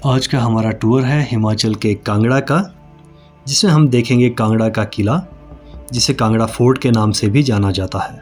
आज का हमारा टूर है हिमाचल के कांगड़ा का, जिसमें हम देखेंगे कांगड़ा का किला, जिसे कांगड़ा फोर्ट के नाम से भी जाना जाता है,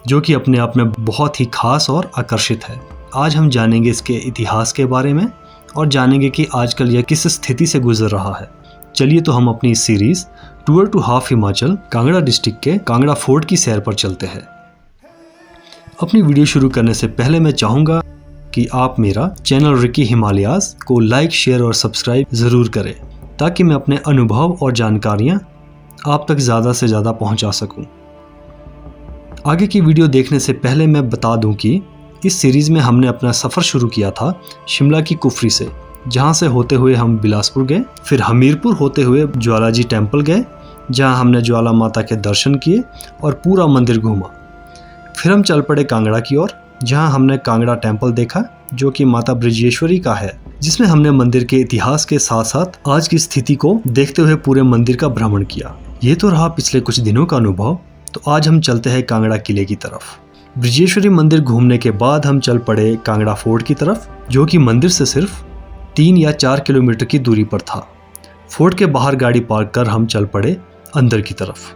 जो कि अपने आप में बहुत ही खास और आकर्षित है। आज हम जानेंगे इसके इतिहास के बारे में और जानेंगे कि आजकल यह किस स्थिति से गुजर रहा है। चलिए तो हम अपनी इस series tour to half Himachal Kangra district के कांगड़ा फोर्ट की सैर पर चलते हैं। अपनी वीडियो शुरू करने से पहले मैं चाहूँगा कि आप मेरा चैनल रिकी हिमालयाज को लाइक, शेयर और सब्सक्राइब ज़रूर करें, ताकि मैं अपने अनुभव और जानकारियाँ आप तक ज़्यादा से ज़्यादा पहुँचा सकूँ। आगे की वीडियो देखने से पहले मैं बता दूं कि इस सीरीज़ में हमने अपना सफ़र शुरू किया था शिमला की कुफरी से, जहां से होते हुए हम बिलासपुर गए, फिर हमीरपुर होते हुए ज्वालाजी टेम्पल गए, जहां हमने ज्वाला माता के दर्शन किए और पूरा मंदिर घूमा। फिर हम चल पड़े कांगड़ा की ओर, जहां हमने कांगड़ा टेम्पल देखा, जो कि माता ब्रजेश्वरी का है, जिसमें हमने मंदिर के इतिहास के साथ साथ आज की स्थिति को देखते हुए पूरे मंदिर का भ्रमण किया। ये तो रहा पिछले कुछ दिनों का अनुभव। तो आज हम चलते हैं कांगड़ा किले की तरफ। ब्रजेश्वरी मंदिर घूमने के बाद हम चल पड़े कांगड़ा फोर्ट की तरफ, जो कि मंदिर से सिर्फ 3 या 4 किलोमीटर की दूरी पर था। फोर्ट के बाहर गाड़ी पार्क कर हम चल पड़े अंदर की तरफ।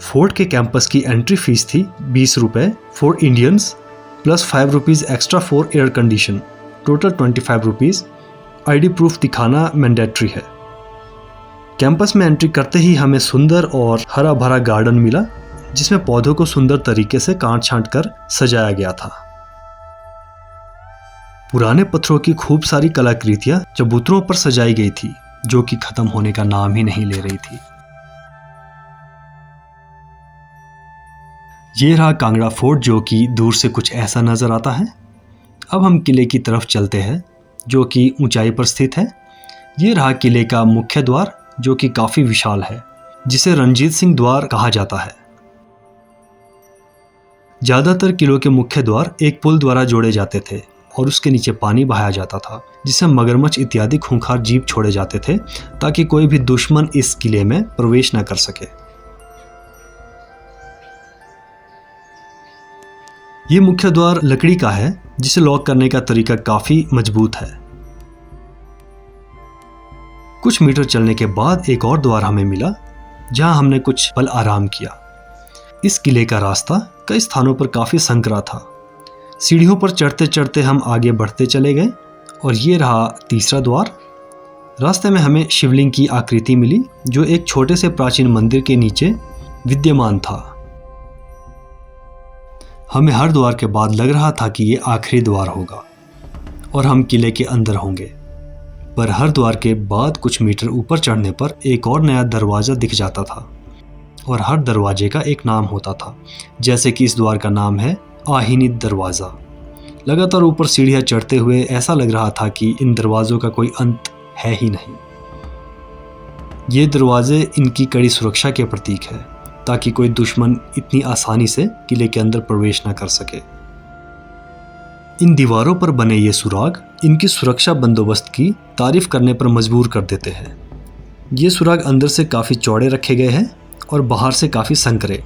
फोर्ट के कैंपस की एंट्री फीस थी 20 रुपये for Indians plus 5 rupees extra for air condition, total 25 rupees. ID proof दिखाना मैंडेटरी है। कैंपस में एंट्री करते ही हमें सुंदर और हरा भरा गार्डन मिला, जिसमें पौधों को सुंदर तरीके से काट छांट कर सजाया गया था। पुराने पत्थरों की खूब सारी कलाकृतियां चबूतरों पर सजाई गई थी, जो कि खत्म होने का नाम ही नहीं ले रही थी। ये रहा कांगड़ा फोर्ट, जो कि दूर से कुछ ऐसा नजर आता है। अब हम किले की तरफ चलते हैं, जो कि ऊंचाई पर स्थित है। ये रहा किले का मुख्य द्वार, जो कि काफी विशाल है, जिसे रणजीत सिंह द्वार कहा जाता है। ज्यादातर किलों के मुख्य द्वार एक पुल द्वारा जोड़े जाते थे और उसके नीचे पानी बहाया जाता था, जिससे मगरमच्छ इत्यादि खूंखार जीव छोड़े जाते थे, ताकि कोई भी दुश्मन इस किले में प्रवेश न कर सके। ये मुख्य द्वार लकड़ी का है, जिसे लॉक करने का तरीका काफी मजबूत है। कुछ मीटर चलने के बाद एक और द्वार हमें मिला, जहां हमने कुछ पल आराम किया। इस किले का रास्ता कई स्थानों पर काफी संकरा था। सीढ़ियों पर चढ़ते चढ़ते हम आगे बढ़ते चले गए और ये रहा तीसरा द्वार। रास्ते में हमें शिवलिंग की आकृति मिली, जो एक छोटे से प्राचीन मंदिर के नीचे विद्यमान था। हमें हर द्वार के बाद लग रहा था कि ये आखिरी द्वार होगा और हम किले के अंदर होंगे, पर हर द्वार के बाद कुछ मीटर ऊपर चढ़ने पर एक और नया दरवाज़ा दिख जाता था और हर दरवाजे का एक नाम होता था। जैसे कि इस द्वार का नाम है आहिनी दरवाज़ा। लगातार ऊपर सीढ़ियाँ चढ़ते हुए ऐसा लग रहा था कि इन दरवाज़ों का कोई अंत है ही नहीं। ये दरवाजे इनकी कड़ी सुरक्षा के प्रतीक है, ताकि कोई दुश्मन इतनी आसानी से किले के अंदर प्रवेश न कर सके। इन दीवारों पर बने ये सुराग इनकी सुरक्षा बंदोबस्त की तारीफ करने पर मजबूर कर देते हैं। ये सुराग अंदर से काफ़ी चौड़े रखे गए हैं और बाहर से काफ़ी संकरे।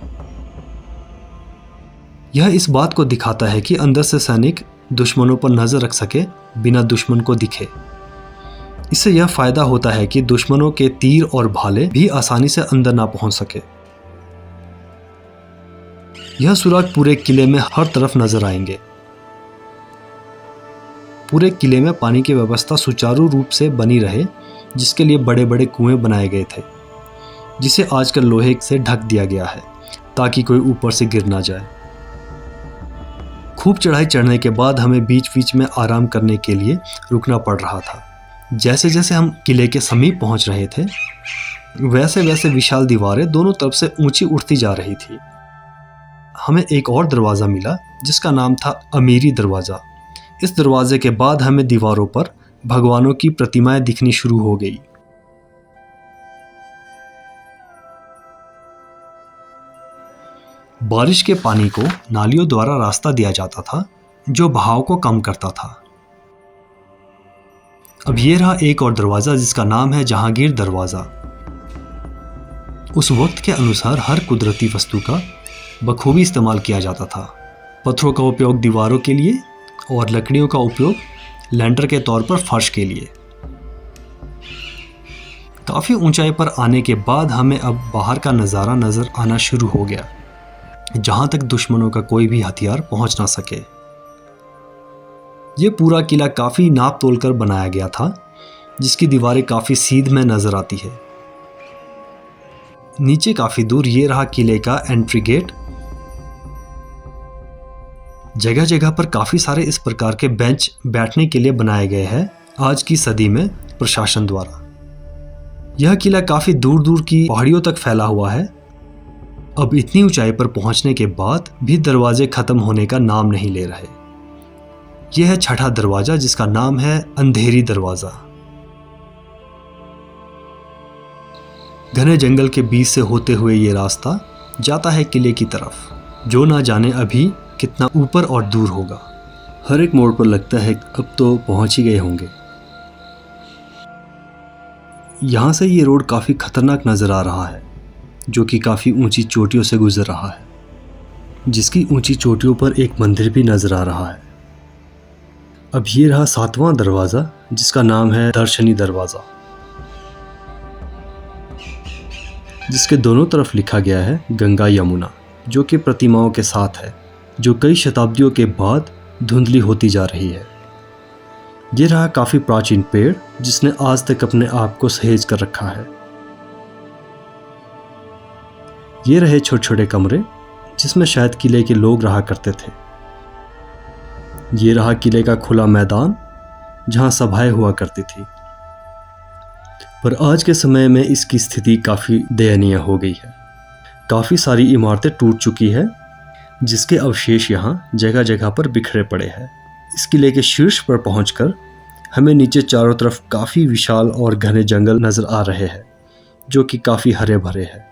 यह इस बात को दिखाता है कि अंदर से सैनिक दुश्मनों पर नज़र रख सके बिना दुश्मन को दिखे। इससे यह फायदा होता है कि दुश्मनों के तीर और भाले भी आसानी से अंदर ना पहुंच सके। यह सुराग पूरे किले में हर तरफ नजर आएंगे। पूरे किले में पानी की व्यवस्था सुचारू रूप से बनी रहे, जिसके लिए बड़े बड़े कुएं बनाए गए थे, जिसे आजकल लोहे से ढक दिया गया है, ताकि कोई ऊपर से गिर ना जाए। खूब चढ़ाई चढ़ने के बाद हमें बीच बीच में आराम करने के लिए रुकना पड़ रहा था। जैसे जैसे हम किले के समीप पहुंच रहे थे, वैसे वैसे विशाल दीवारें दोनों तरफ से ऊंची उठती जा रही थी। हमें एक और दरवाज़ा मिला, जिसका नाम था अमीरी दरवाज़ा। इस दरवाजे के बाद हमें दीवारों पर भगवानों की प्रतिमाएं दिखनी शुरू हो गई। बारिश के पानी को नालियों द्वारा रास्ता दिया जाता था, जो बहाव को कम करता था। अब ये रहा एक और दरवाज़ा, जिसका नाम है जहांगीर दरवाज़ा। उस वक्त के अनुसार हर कुदरती वस्तु का बखूबी इस्तेमाल किया जाता था। पत्थरों का उपयोग दीवारों के लिए और लकड़ियों का उपयोग लैंटर के तौर पर फर्श के लिए। काफ़ी ऊंचाई पर आने के बाद हमें अब बाहर का नज़ारा नज़र आना शुरू हो गया, जहां तक दुश्मनों का कोई भी हथियार पहुंच ना सके। ये पूरा किला काफ़ी नाप तोल कर बनाया गया था, जिसकी दीवारें काफ़ी सीध में नज़र आती है। नीचे काफ़ी दूर ये रहा किले का एंट्री गेट। जगह जगह पर काफ़ी सारे इस प्रकार के बेंच बैठने के लिए बनाए गए हैं आज की सदी में प्रशासन द्वारा। यह किला काफ़ी दूर दूर की पहाड़ियों तक फैला हुआ है। अब इतनी ऊंचाई पर पहुंचने के बाद भी दरवाजे खत्म होने का नाम नहीं ले रहे। यह है छठा दरवाजा, जिसका नाम है अंधेरी दरवाजा। घने जंगल के बीच से होते हुए ये रास्ता जाता है किले की तरफ, जो ना जाने अभी कितना ऊपर और दूर होगा। हर एक मोड़ पर लगता है अब तो पहुंच ही गए होंगे। यहाँ से ये रोड काफ़ी खतरनाक नज़र आ रहा है, जो कि काफ़ी ऊंची चोटियों से गुजर रहा है, जिसकी ऊंची चोटियों पर एक मंदिर भी नज़र आ रहा है। अब ये रहा 7वां दरवाज़ा, जिसका नाम है दर्शनी दरवाज़ा, जिसके दोनों तरफ लिखा गया है गंगा यमुना, जो कि प्रतिमाओं के साथ है, जो कई शताब्दियों के बाद धुंधली होती जा रही है। ये रहा काफ़ी प्राचीन पेड़, जिसने आज तक अपने आप को सहेज कर रखा है। ये रहे छोटे छोटे कमरे, जिसमें शायद किले के लोग रहा करते थे। ये रहा किले का खुला मैदान, जहां सभाएं हुआ करती थी, पर आज के समय में इसकी स्थिति काफ़ी दयनीय हो गई है। काफ़ी सारी इमारतें टूट चुकी है, जिसके अवशेष यहाँ जगह जगह पर बिखरे पड़े हैं। इस किले के शीर्ष पर पहुंचकर हमें नीचे चारों तरफ काफ़ी विशाल और घने जंगल नज़र आ रहे हैं, जो कि काफ़ी हरे भरे हैं।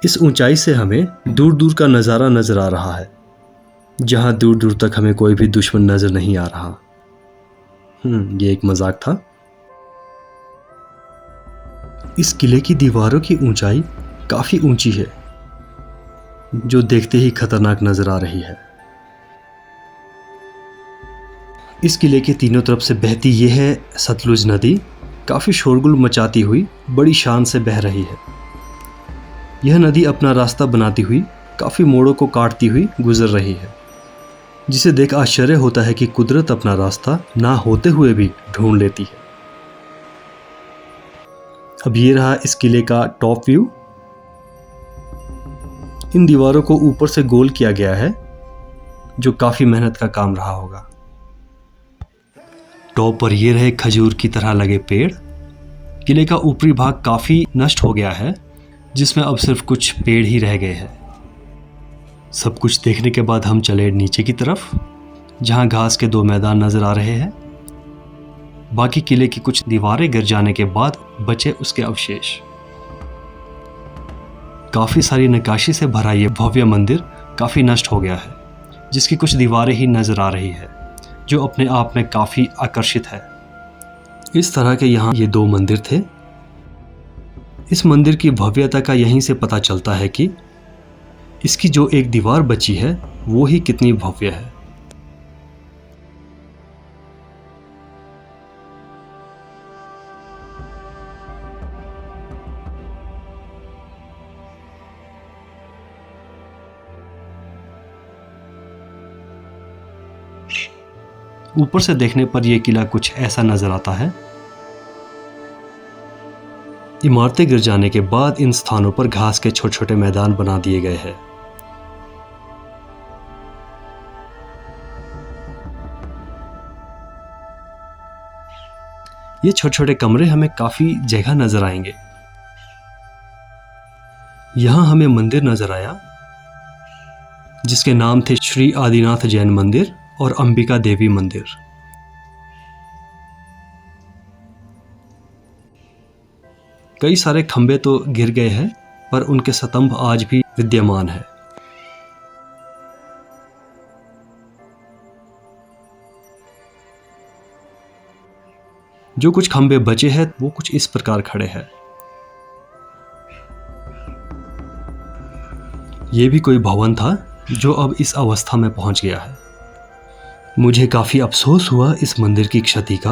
इस ऊंचाई से हमें दूर दूर का नज़ारा नज़र आ रहा है, जहां दूर दूर तक हमें कोई भी दुश्मन नज़र नहीं आ रहा। ये एक मजाक था। इस किले की दीवारों की ऊंचाई काफ़ी ऊंची है, जो देखते ही खतरनाक नज़र आ रही है। इस किले के तीनों तरफ से बहती यह है सतलुज नदी, काफ़ी शोरगुल मचाती हुई बड़ी शान से बह रही है। यह नदी अपना रास्ता बनाती हुई काफ़ी मोड़ों को काटती हुई गुजर रही है, जिसे देख आश्चर्य होता है कि कुदरत अपना रास्ता ना होते हुए भी ढूंढ लेती है। अब ये रहा इस किले का टॉप व्यू। इन दीवारों को ऊपर से गोल किया गया है, जो काफ़ी मेहनत का काम रहा होगा। टॉप पर ये रहे खजूर की तरह लगे पेड़। किले का ऊपरी भाग काफ़ी नष्ट हो गया है, जिसमें अब सिर्फ कुछ पेड़ ही रह गए हैं। सब कुछ देखने के बाद हम चले नीचे की तरफ, जहां घास के 2 मैदान नजर आ रहे हैं। बाकी किले की कुछ दीवारें गिर जाने के बाद बचे उसके अवशेष। काफ़ी सारी नक्काशी से भरा ये भव्य मंदिर काफ़ी नष्ट हो गया है, जिसकी कुछ दीवारें ही नजर आ रही है, जो अपने आप में काफ़ी आकर्षित है। इस तरह के यहाँ ये 2 मंदिर थे। इस मंदिर की भव्यता का यहीं से पता चलता है कि इसकी जो एक दीवार बची है वो ही कितनी भव्य है। ऊपर से देखने पर यह किला कुछ ऐसा नजर आता है। इमारतें गिर जाने के बाद इन स्थानों पर घास के छोटे छोटे मैदान बना दिए गए हैं। ये छोटे छोटे कमरे हमें काफी जगह नजर आएंगे। यहां हमें मंदिर नजर आया, जिसके नाम थे श्री आदिनाथ जैन मंदिर और अंबिका देवी मंदिर। कई सारे खंबे तो गिर गए हैं, पर उनके स्तंभ आज भी विद्यमान है। जो कुछ खंबे बचे हैं वो कुछ इस प्रकार खड़े हैं। ये भी कोई भवन था जो अब इस अवस्था में पहुंच गया है। मुझे काफ़ी अफसोस हुआ इस मंदिर की क्षति का।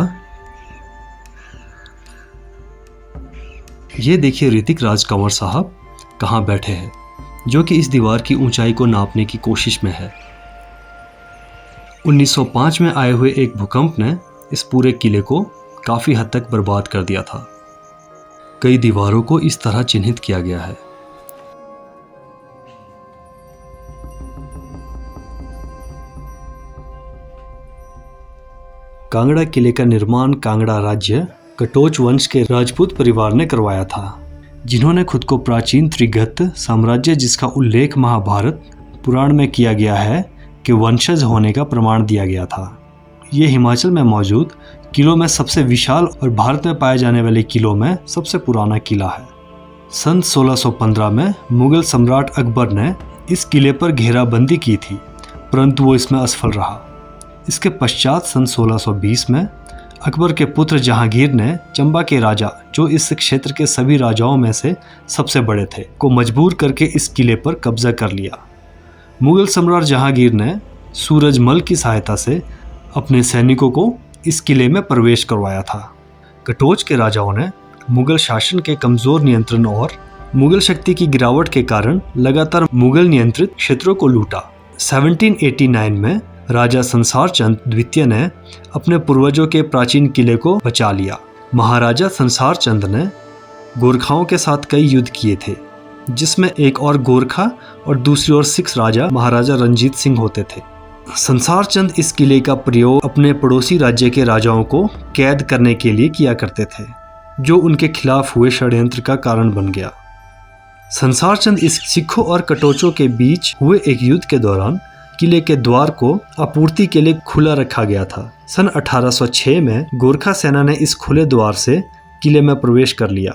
ये देखिए ऋतिक राज कंवर साहब कहाँ बैठे हैं, जो कि इस दीवार की ऊंचाई को नापने की कोशिश में है। 1905 में आए हुए एक भूकंप ने इस पूरे किले को काफ़ी हद तक बर्बाद कर दिया था। कई दीवारों को इस तरह चिन्हित किया गया है। कांगड़ा किले का निर्माण कांगड़ा राज्य कटोच वंश के राजपूत परिवार ने करवाया था, जिन्होंने खुद को प्राचीन त्रिगत साम्राज्य, जिसका उल्लेख महाभारत पुराण में किया गया है, के वंशज होने का प्रमाण दिया गया था। ये हिमाचल में मौजूद किलों में सबसे विशाल और भारत में पाए जाने वाले किलों में सबसे पुराना किला है। सन 1615 में मुगल सम्राट अकबर ने इस किले पर घेराबंदी की थी, परंतु वो इसमें असफल रहा। इसके पश्चात सन 1620 में अकबर के पुत्र जहांगीर ने चंबा के राजा, जो इस क्षेत्र के सभी राजाओं में से सबसे बड़े थे, को मजबूर करके इस किले पर कब्जा कर लिया। मुगल सम्राट जहांगीर ने सूरजमल की सहायता से अपने सैनिकों को इस किले में प्रवेश करवाया था। कटोच के राजाओं ने मुगल शासन के कमजोर नियंत्रण और मुगल शक्ति की गिरावट के कारण लगातार मुगल नियंत्रित क्षेत्रों को लूटा। 1789 में राजा संसार चंद द्वितीय ने अपने पूर्वजों के प्राचीन किले को बचा लिया। महाराजा संसार चंद ने गोरखाओं के साथ कई युद्ध किए थे, जिसमें एक और गोरखा और दूसरी ओर सिख राजा महाराजा रंजीत सिंह होते थे। संसार चंद इस किले का प्रयोग अपने पड़ोसी राज्य के राजाओं को कैद करने के लिए किया करते थे, जो उनके खिलाफ हुए षड्यंत्र का कारण बन गया। संसार चंद इस सिखों और कटोचों के बीच हुए एक युद्ध के दौरान किले के द्वार को आपूर्ति के लिए खुला रखा गया था। सन 1806 में गोरखा सेना ने इस खुले द्वार से किले में प्रवेश कर लिया।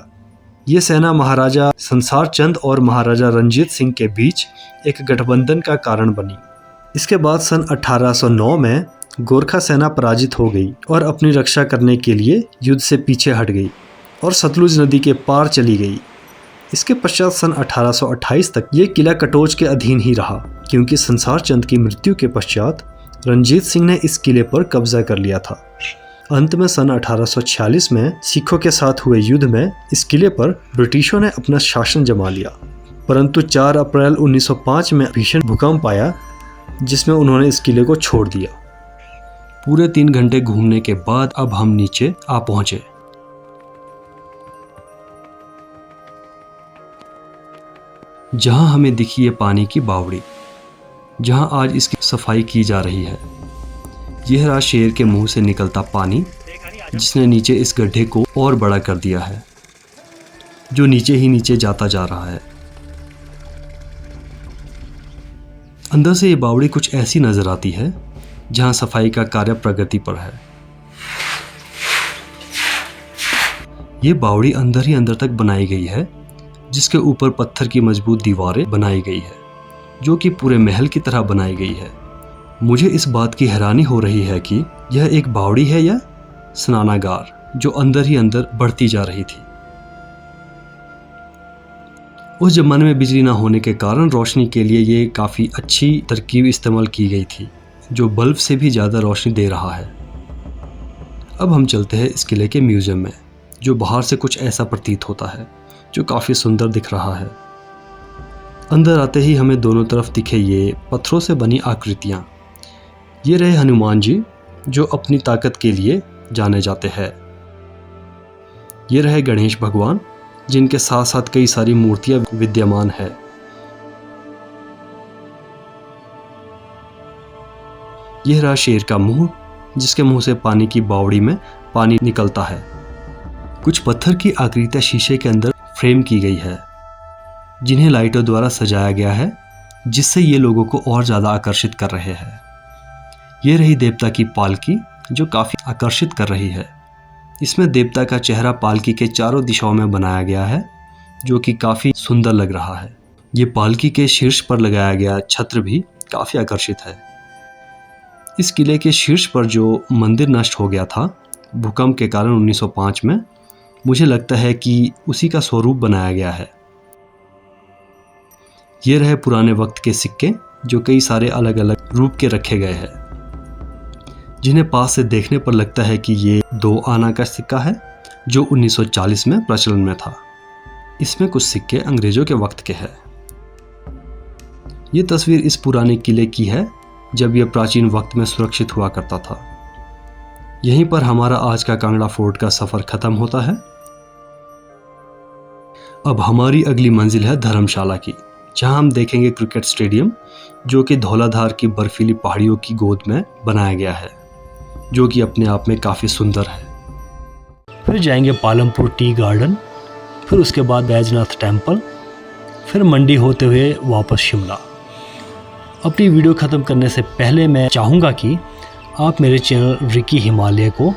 ये सेना महाराजा संसार चंद और महाराजा रंजीत सिंह के बीच एक गठबंधन का कारण बनी। इसके बाद सन 1809 में गोरखा सेना पराजित हो गई और अपनी रक्षा करने के लिए युद्ध से पीछे हट गई और सतलुज नदी के पार चली गई। इसके पश्चात सन 1828 तक ये किला कटोच के अधीन ही रहा, क्योंकि संसार चंद की मृत्यु के पश्चात रंजीत सिंह ने इस किले पर कब्जा कर लिया था। अंत में सन 1846 में सिखों के साथ हुए युद्ध में इस किले पर ब्रिटिशों ने अपना शासन जमा लिया, परंतु 4 अप्रैल 1905 में भीषण भूकंप आया, जिसमें उन्होंने इस किले को छोड़ दिया। पूरे 3 घंटे घूमने के बाद अब हम नीचे आ पहुंचे। जहां हमें दिखी है पानी की बावड़ी, जहां आज इसकी सफाई की जा रही है। यह रहा शेर के मुंह से निकलता पानी, जिसने नीचे इस गड्ढे को और बड़ा कर दिया है, जो नीचे ही नीचे जाता जा रहा है। अंदर से ये बावड़ी कुछ ऐसी नजर आती है जहां सफाई का कार्य प्रगति पर है। ये बावड़ी अंदर ही अंदर तक बनाई गई है, जिसके ऊपर पत्थर की मजबूत दीवारें बनाई गई है, जो कि पूरे महल की तरह बनाई गई है। मुझे इस बात की हैरानी हो रही है कि यह एक बावड़ी है या स्नानागार, जो अंदर ही अंदर बढ़ती जा रही थी। उस जमाने में बिजली ना होने के कारण रोशनी के लिए ये काफ़ी अच्छी तरकीब इस्तेमाल की गई थी, जो बल्ब से भी ज़्यादा रोशनी दे रहा है। अब हम चलते हैं इस किले के म्यूज़ियम में, जो बाहर से कुछ ऐसा प्रतीत होता है, जो काफ़ी सुंदर दिख रहा है। अंदर आते ही हमें दोनों तरफ दिखे ये पत्थरों से बनी आकृतियाँ। ये रहे हनुमान जी, जो अपनी ताकत के लिए जाने जाते हैं। ये रहे गणेश भगवान, जिनके साथ साथ कई सारी मूर्तियां विद्यमान है। यह रहा शेर का मुंह, जिसके मुंह से पानी की बावड़ी में पानी निकलता है। कुछ पत्थर की आकृतियां शीशे के अंदर फ्रेम की गई है, जिन्हें लाइटों द्वारा सजाया गया है, जिससे ये लोगों को और ज़्यादा आकर्षित कर रहे हैं। ये रही देवता की पालकी, जो काफ़ी आकर्षित कर रही है। इसमें देवता का चेहरा पालकी के चारों दिशाओं में बनाया गया है, जो कि काफ़ी सुंदर लग रहा है। ये पालकी के शीर्ष पर लगाया गया छत्र भी काफ़ी आकर्षित है। इस किले के शीर्ष पर जो मंदिर नष्ट हो गया था भूकंप के कारण 1905 में, मुझे लगता है कि उसी का स्वरूप बनाया गया है। ये रहे पुराने वक्त के सिक्के, जो कई सारे अलग अलग रूप के रखे गए हैं। जिन्हें पास से देखने पर लगता है कि ये 2 आना का सिक्का है जो 1940 में प्रचलन में था। इसमें कुछ सिक्के अंग्रेजों के वक्त के हैं। ये तस्वीर इस पुराने किले की है जब यह प्राचीन वक्त में सुरक्षित हुआ करता था। यहीं पर हमारा आज का कांगड़ा फोर्ट का सफ़र ख़त्म होता है। अब हमारी अगली मंजिल है धर्मशाला की, जहां हम देखेंगे क्रिकेट स्टेडियम जो कि धौलाधार की बर्फीली पहाड़ियों की गोद में बनाया गया है, जो कि अपने आप में काफ़ी सुंदर है। फिर जाएंगे पालमपुर टी गार्डन, फिर उसके बाद बैजनाथ टेम्पल, फिर मंडी होते हुए वापस शिमला। अपनी वीडियो ख़त्म करने से पहले मैं चाहूँगा कि आप मेरे चैनल रिकी हिमालय को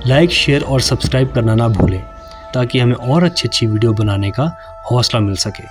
लाइक, शेयर और सब्सक्राइब करना ना भूलें, ताकि हमें और अच्छी वीडियो बनाने का हौसला मिल सके।